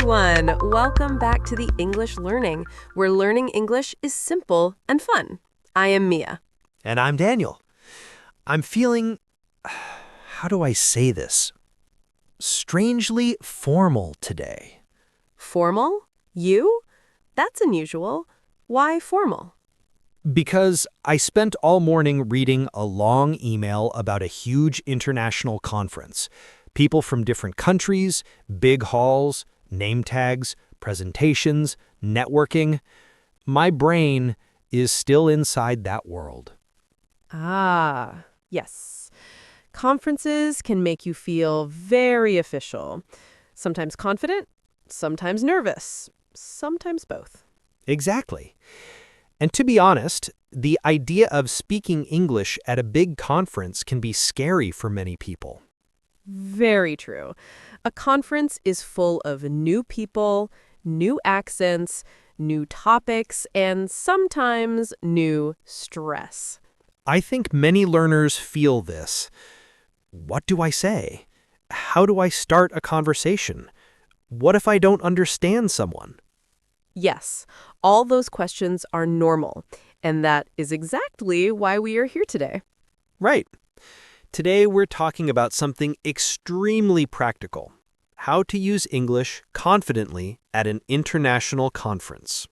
everyone! Welcome back to the English Learning, where learning English is simple and fun. I am Mia. And I'm Daniel. I'm feeling, how do I say this? Strangely formal today. Formal? You? That's unusual. Why formal? Because I spent all morning reading a long email about a huge international conference. People from different countries, big halls, name tags, presentations, networking. My brain is still inside that world. Ah, yes. Conferences can make you feel very official. Sometimes confident, sometimes nervous, sometimes both. Exactly. And to be honest, the idea of speaking English at a big conference can be scary for many people. Very true. A conference is full of new people, new accents, new topics, and sometimes new stress. I think many learners feel this. What do I say? How do I start a conversation? What if I don't understand someone? Yes, all those questions are normal, and that is exactly why we are here today. Right. Today we're talking about something extremely practical. How to use English confidently at an international conference.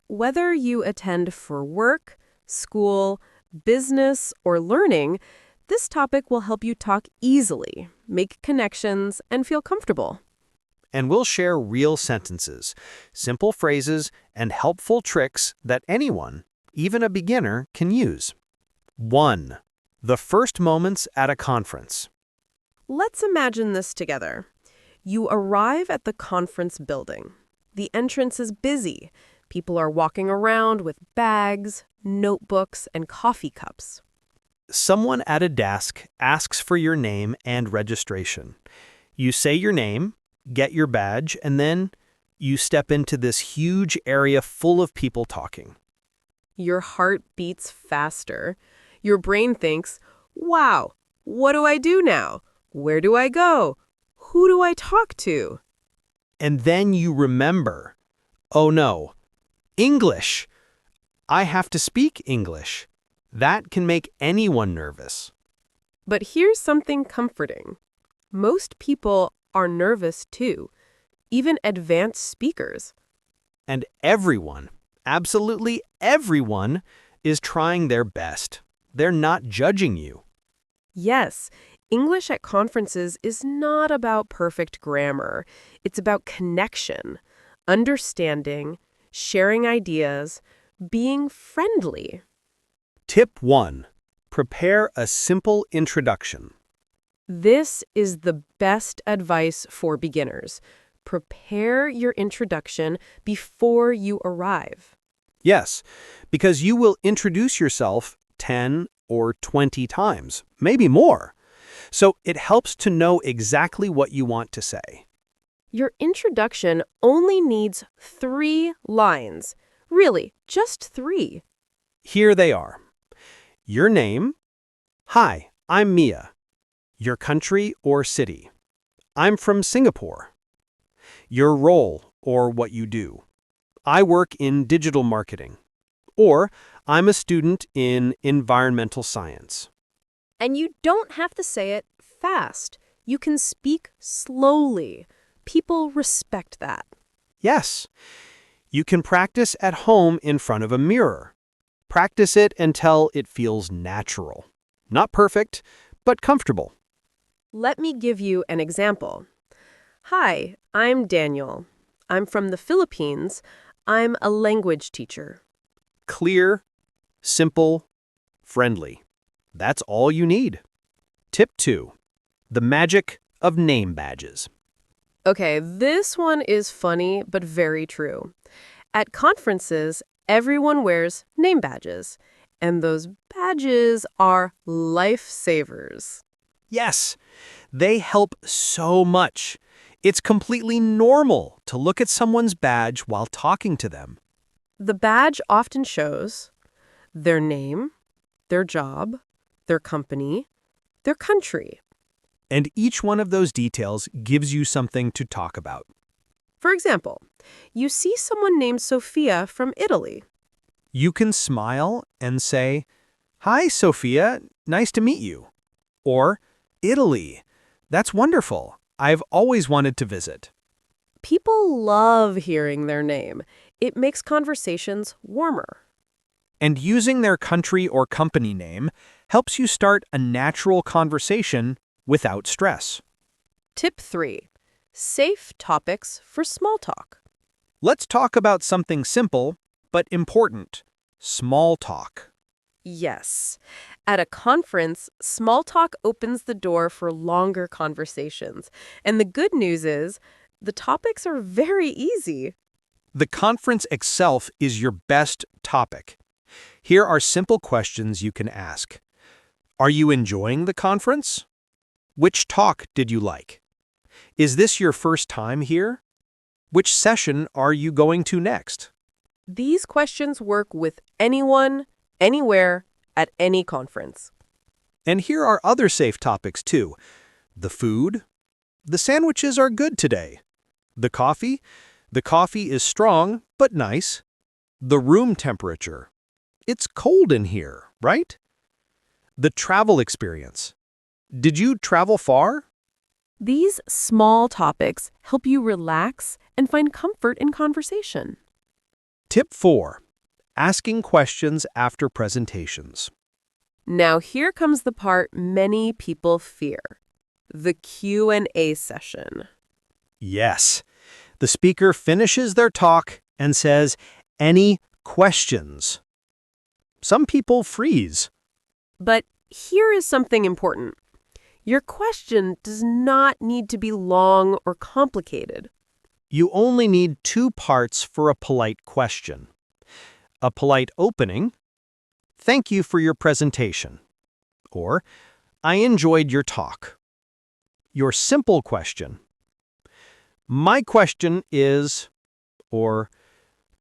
Whether you attend for work, school, business, or learning, this topic will help you talk easily, make connections, and feel comfortable. And we'll share real sentences, simple phrases, and helpful tricks that anyone, even a beginner, can use. 1. The first moments at a conference. Let's imagine this together. You arrive at the conference building. The entrance is busy. People are walking around with bags, notebooks, and coffee cups. Someone at a desk asks for your name and registration. You say your name, get your badge, and then you step into this huge area full of people talking. Your heart beats faster. Your brain thinks, wow, what do I do now? Where do I go? Who do I talk to? And then you remember, oh no, English. I have to speak English. That can make anyone nervous. But here's something comforting. Most people are nervous too, even advanced speakers. And everyone, absolutely everyone, is trying their best. They're not judging you. Yes, English at conferences is not about perfect grammar. It's about connection, understanding, sharing ideas, being friendly. Tip 1. Prepare a simple introduction. This is the best advice for beginners. Prepare your introduction before you arrive. Yes, because you will introduce yourself 10 or 20 times, maybe more. So it helps to know exactly what you want to say. Your introduction only needs 3 lines. Really, just 3. Here they are. Your name. Hi, I'm Mia. Your country or city. I'm from Singapore. Your role or what you do. I work in digital marketing. Or I'm a student in environmental science. And you don't have to say it fast. You can speak slowly. People respect that. Yes, you can practice at home in front of a mirror. Practice it until it feels natural. Not perfect, but comfortable. Let me give you an example. Hi, I'm Daniel. I'm from the Philippines. I'm a language teacher. Clear, simple, friendly. That's all you need. Tip 2. The magic of name badges. Okay, this one is funny but very true. At conferences, everyone wears name badges, and those badges are lifesavers. Yes, they help so much. It's completely normal to look at someone's badge while talking to them. The badge often shows their name, their job, their company, their country. And each one of those details gives you something to talk about. For example, you see someone named Sophia from Italy. You can smile and say, "Hi, Sophia, nice to meet you." Or, "Italy, that's wonderful. I've always wanted to visit." People love hearing their name. It makes conversations warmer. And using their country or company name helps you start a natural conversation without stress. Tip 3. Safe topics for small talk. Let's talk about something simple but important: small talk. Yes. At a conference, small talk opens the door for longer conversations. And the good news is, the topics are very easy. The conference itself is your best topic. Here are simple questions you can ask. Are you enjoying the conference? Which talk did you like? Is this your first time here? Which session are you going to next? These questions work with anyone, anywhere, at any conference. And here are other safe topics too. The food. The sandwiches are good today. The coffee. The coffee is strong but nice. The room temperature. It's cold in here, right? The travel experience. Did you travel far? These small topics help you relax and find comfort in conversation. Tip 4. Asking questions after presentations. Now here comes the part many people fear. The Q&A session. Yes. The speaker finishes their talk and says, "Any questions?" Some people freeze. But here is something important. Your question does not need to be long or complicated. You only need 2 parts for a polite question. A polite opening, "Thank you for your presentation," or "I enjoyed your talk." Your simple question, "My question is," or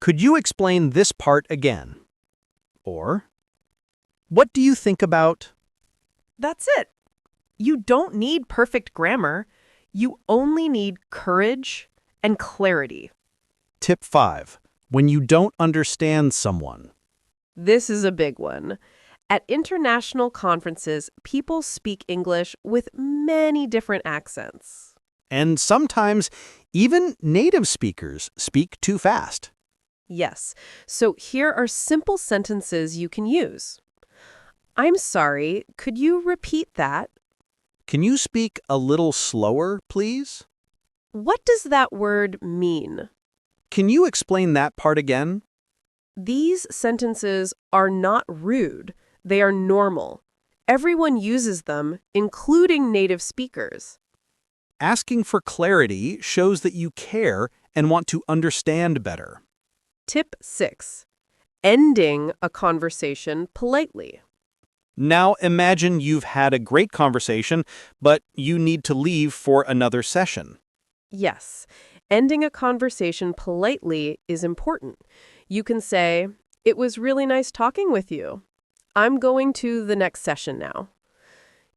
"Could you explain this part again?" Or "What do you think about?" That's it. You don't need perfect grammar. You only need courage and clarity. Tip 5. When you don't understand someone. This is a big one. At international conferences, people speak English with many different accents. And sometimes even native speakers speak too fast. Yes, so here are simple sentences you can use. I'm sorry, could you repeat that? Can you speak a little slower, please? What does that word mean? Can you explain that part again? These sentences are not rude. They are normal. Everyone uses them, including native speakers. Asking for clarity shows that you care and want to understand better. Tip 6. Ending a conversation politely. Now imagine you've had a great conversation, but you need to leave for another session. Yes, ending a conversation politely is important. You can say, "It was really nice talking with you. I'm going to the next session now.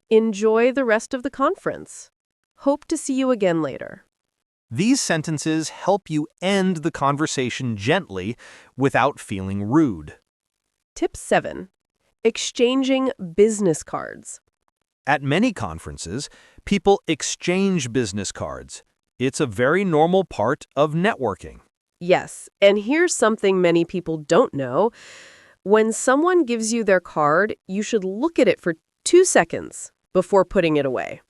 Enjoy the rest of the conference. Hope to see you again later." These sentences help you end the conversation gently without feeling rude. Tip 7. Exchanging business cards. At many conferences, people exchange business cards. It's a very normal part of networking. Yes, and here's something many people don't know. When someone gives you their card, you should look at it for 2 seconds before putting it away.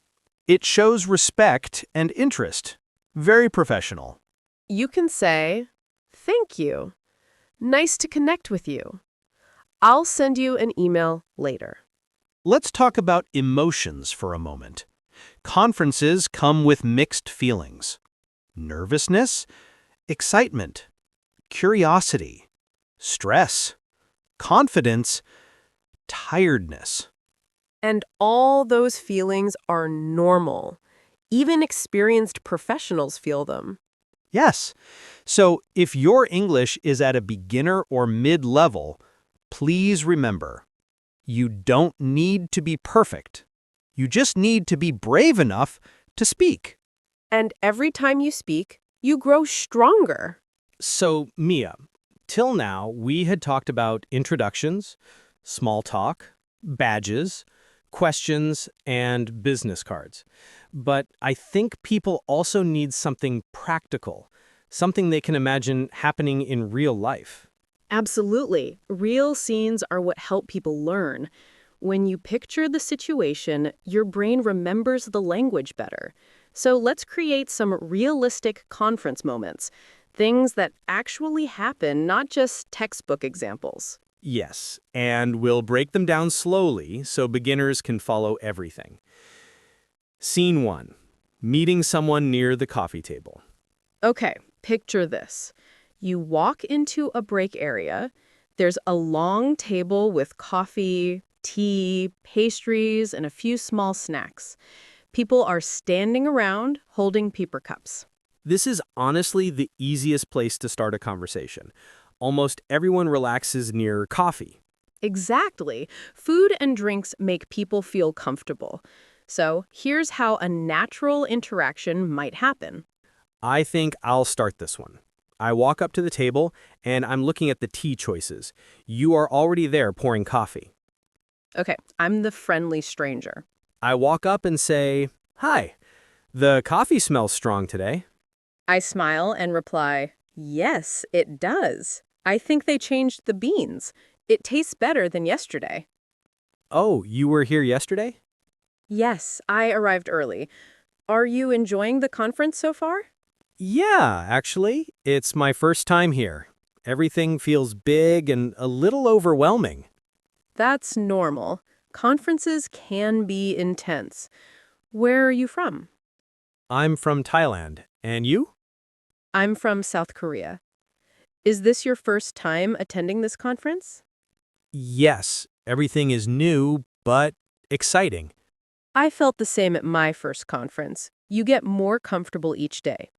It shows respect and interest. Very professional. You can say, "Thank you. Nice to connect with you. I'll send you an email later." Let's talk about emotions for a moment. Conferences come with mixed feelings: nervousness, excitement, curiosity, stress, confidence, tiredness. And all those feelings are normal. Even experienced professionals feel them. Yes. So if your English is at a beginner or mid-level, please remember, you don't need to be perfect. You just need to be brave enough to speak. And every time you speak, You grow stronger. So, Mia, till now, we had talked about introductions, small talk, badges, questions, and business cards. But I think people also need something practical, something they can imagine happening in real life. Absolutely. Real scenes are what help people learn. When you picture the situation, your brain remembers the language better. So let's create some realistic conference moments, things that actually happen, not just textbook examples. Yes, and we'll break them down slowly so beginners can follow everything. Scene 1. Meeting someone near the coffee table. Okay, picture this. You walk into a break area. There's a long table with coffee, tea, pastries, and a few small snacks. People are standing around holding paper cups. This is honestly the easiest place to start a conversation. Almost everyone relaxes near coffee. Exactly. Food and drinks make people feel comfortable. So here's how a natural interaction might happen. I think I'll start this one. I walk up to the table and I'm looking at the tea choices. You are already there pouring coffee. Okay, I'm the friendly stranger. I walk up and say, "Hi, the coffee smells strong today." I smile and reply, "Yes, it does. I think they changed the beans. It tastes better than yesterday." "Oh, you were here yesterday?" Yes, I arrived early. Are you enjoying the conference so far? "Yeah, actually, it's my first time here. Everything feels big and a little overwhelming." That's normal. Conferences can be intense. Where are you from? "I'm from Thailand. And you?" I'm from South Korea. Is this your first time attending this conference? "Yes, everything is new, but exciting." I felt the same at my first conference. You get more comfortable each day.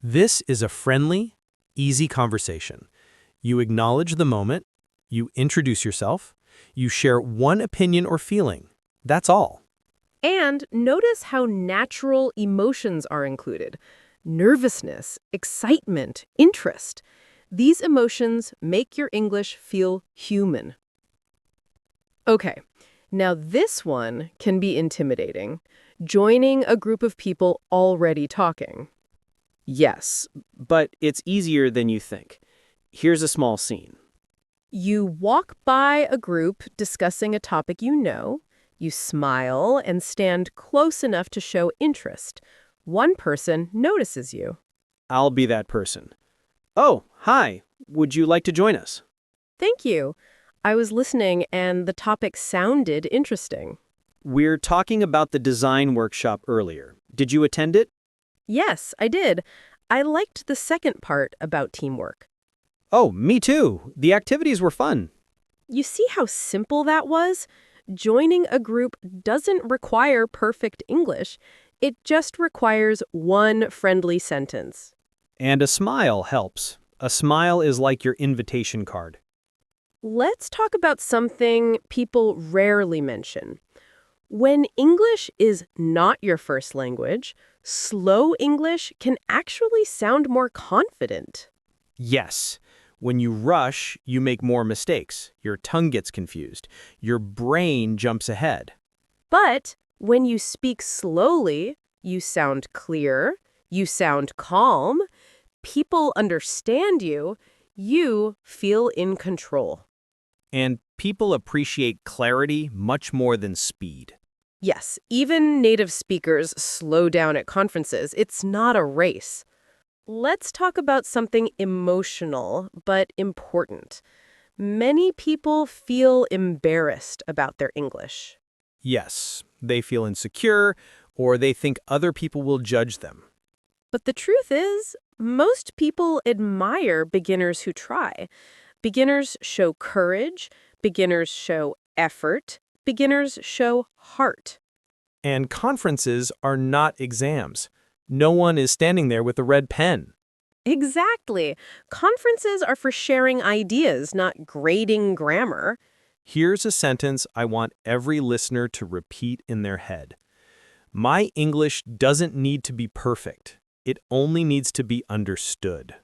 This is a friendly, easy conversation. You acknowledge the moment, you introduce yourself, you share one opinion or feeling. That's all. And notice how natural emotions are included. Nervousness, excitement, interest. These emotions make your English feel human. Okay, now this one can be intimidating. Joining a group of people already talking. Yes, but it's easier than you think. Here's a small scene. You walk by a group discussing a topic you know. You smile and stand close enough to show interest. One person notices you. I'll be that person. "Oh, hi. Would you like to join us?" Thank you. I was listening and the topic sounded interesting. "We're talking about the design workshop earlier. Did you attend it?" Yes, I did. I liked the second part about teamwork. "Oh, me too. The activities were fun." You see how simple that was? Joining a group doesn't require perfect English. It just requires one friendly sentence. And a smile helps. A smile is like your invitation card. Let's talk about something people rarely mention. When English is not your first language, slow English can actually sound more confident. Yes. When you rush, you make more mistakes. Your tongue gets confused. Your brain jumps ahead. But when you speak slowly, you sound clear, you sound calm, people understand you, you feel in control. And people appreciate clarity much more than speed. Yes, even native speakers slow down at conferences. It's not a race. Let's talk about something emotional but important. Many people feel embarrassed about their English. Yes, they feel insecure or they think other people will judge them. But the truth is, most people admire beginners who try. Beginners show courage, beginners show effort, beginners show heart. And conferences are not exams. No one is standing there with a red pen. Exactly. Conferences are for sharing ideas, not grading grammar. Here's a sentence I want every listener to repeat in their head. My English doesn't need to be perfect. It only needs to be understood.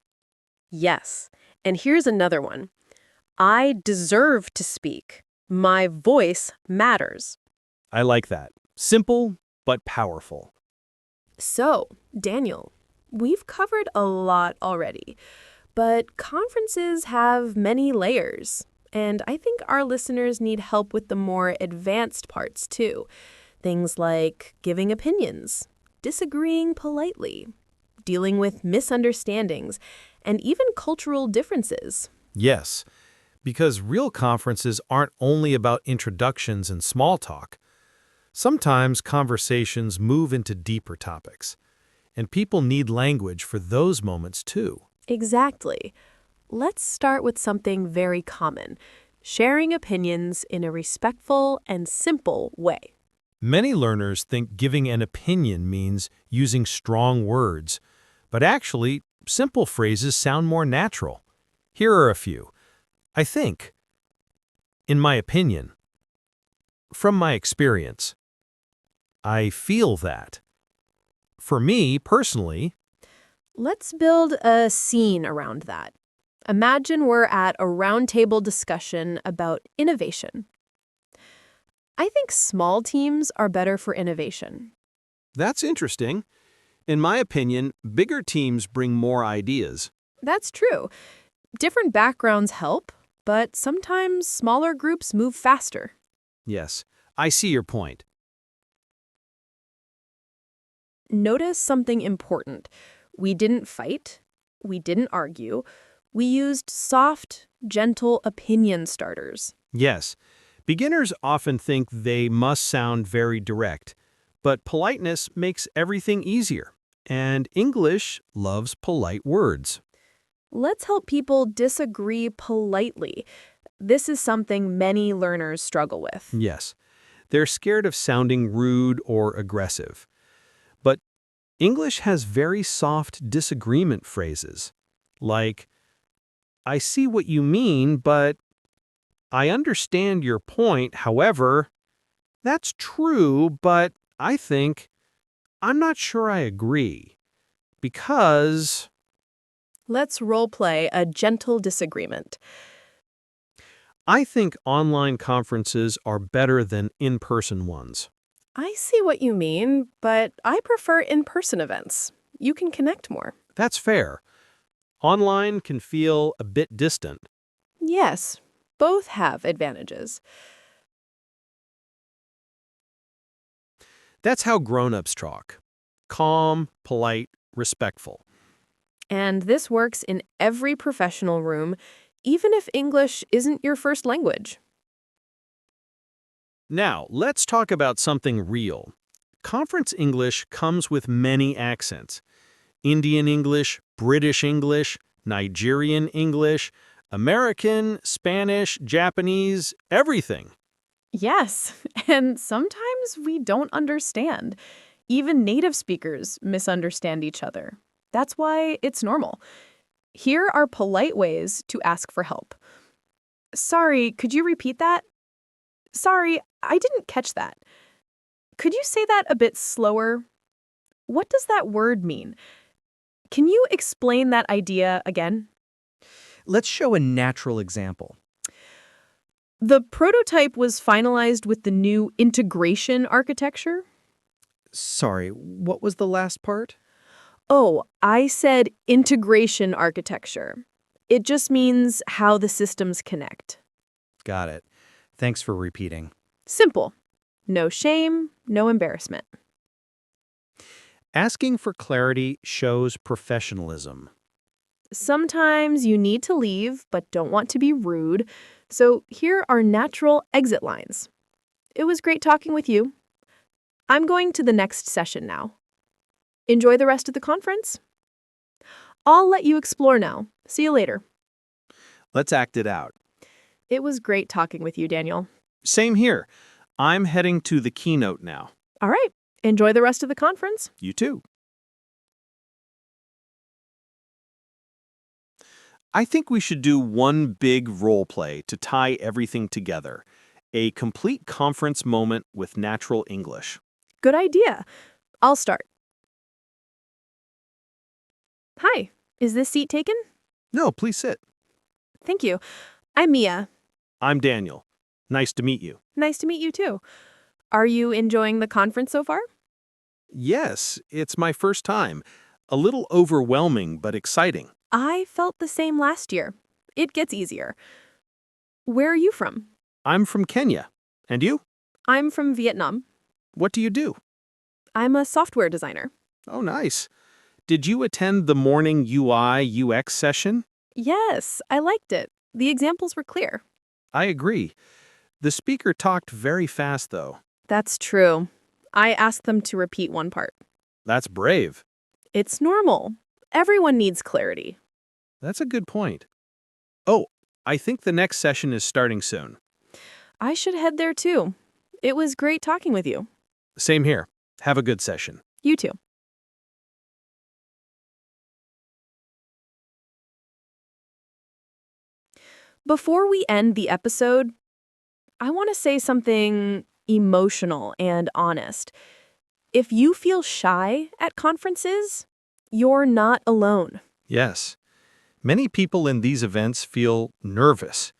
Yes. And here's another one. I deserve to speak. My voice matters. I like that. Simple, but powerful. So, Daniel, we've covered a lot already, but conferences have many layers, and I think our listeners need help with the more advanced parts too. Things like giving opinions, disagreeing politely, dealing with misunderstandings, and even cultural differences. Yes, because real conferences aren't only about introductions and small talk. Sometimes conversations move into deeper topics, and people need language for those moments too. Exactly. Let's start with something very common, sharing opinions in a respectful and simple way. Many learners think giving an opinion means using strong words, but actually, simple phrases sound more natural. Here are a few. I think. In my opinion. From my experience. I feel that. For me, personally. Let's build a scene around that. Imagine we're at a roundtable discussion about innovation. I think small teams are better for innovation. That's interesting. In my opinion, bigger teams bring more ideas. That's true. Different backgrounds help, but sometimes smaller groups move faster. Yes, I see your point. Notice something important. We didn't fight. We didn't argue. We used soft, gentle opinion starters. Yes, beginners often think they must sound very direct, but politeness makes everything easier, and English loves polite words. Let's help people disagree politely. This is something many learners struggle with. Yes, they're scared of sounding rude or aggressive. But English has very soft disagreement phrases, like, I see what you mean, but I understand your point. However, that's true, but I think I'm not sure I agree. Because Let's role play a gentle disagreement. I think online conferences are better than in-person ones. I see what you mean, but I prefer in-person events. You can connect more. That's fair. Online can feel a bit distant. Yes, both have advantages. That's how grown-ups talk. Calm, polite, respectful. And this works in every professional room, even if English isn't your first language. Now, let's talk about something real. Conference English comes with many accents. Indian English, British English, Nigerian English, American, Spanish, Japanese, everything. Yes, and sometimes we don't understand. Even native speakers misunderstand each other. That's why it's normal. Here are polite ways to ask for help. Sorry, could you repeat that? Sorry, I didn't catch that. Could you say that a bit slower? What does that word mean? Can you explain that idea again? Let's show a natural example. The prototype was finalized with the new integration architecture. Sorry, what was the last part? Oh, I said integration architecture. It just means how the systems connect. Got it. Thanks for repeating. Simple. No shame, no embarrassment. Asking for clarity shows professionalism. Sometimes you need to leave but don't want to be rude, so here are natural exit lines. It was great talking with you. I'm going to the next session now. Enjoy the rest of the conference. I'll let you explore now. See you later. Let's act it out. It was great talking with you, Daniel. Same here. I'm heading to the keynote now. All right. Enjoy the rest of the conference. You too. I think we should do one big role play to tie everything together. A complete conference moment with natural English. Good idea. I'll start. Hi, is this seat taken? No, please sit. Thank you. I'm Mia. I'm Daniel. Nice to meet you. Nice to meet you too. Are you enjoying the conference so far? Yes, it's my first time. A little overwhelming, but exciting. I felt the same last year. It gets easier. Where are you from? I'm from Kenya. And you? I'm from Vietnam. What do you do? I'm a software designer. Oh, nice. Did you attend the morning UI UX session? Yes, I liked it. The examples were clear. I agree. The speaker talked very fast, though. That's true. I asked them to repeat one part. That's brave. It's normal. Everyone needs clarity. That's a good point. Oh, I think the next session is starting soon. I should head there too. It was great talking with you. Same here. Have a good session. You too. Before we end the episode, I want to say something emotional and honest. If you feel shy at conferences, you're not alone. Yes. Many people in these events feel nervous.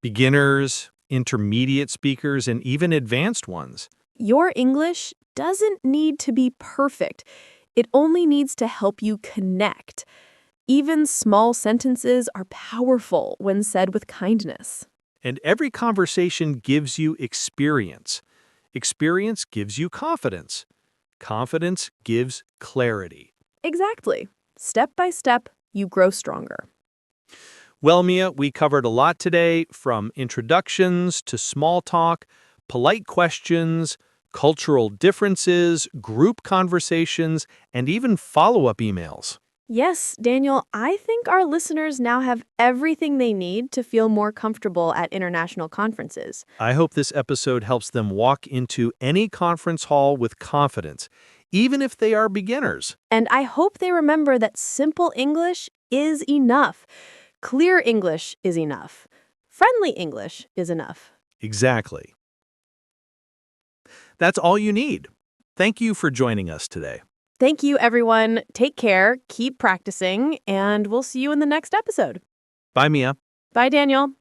Beginners, intermediate speakers, and even advanced ones. Your English doesn't need to be perfect. It only needs to help you connect. Even small sentences are powerful when said with kindness. And every conversation gives you experience. Experience gives you confidence. Confidence gives clarity. Exactly. Step by step, you grow stronger. Well, Mia, we covered a lot today, from introductions to small talk, polite questions, cultural differences, group conversations, and even follow-up emails. Yes, Daniel, I think our listeners now have everything they need to feel more comfortable at international conferences. I hope this episode helps them walk into any conference hall with confidence, even if they are beginners. And I hope they remember that simple English is enough. Clear English is enough. Friendly English is enough. Exactly. That's all you need. Thank you for joining us today. Thank you, everyone. Take care, keep practicing, and we'll see you in the next episode. Bye, Mia. Bye, Daniel.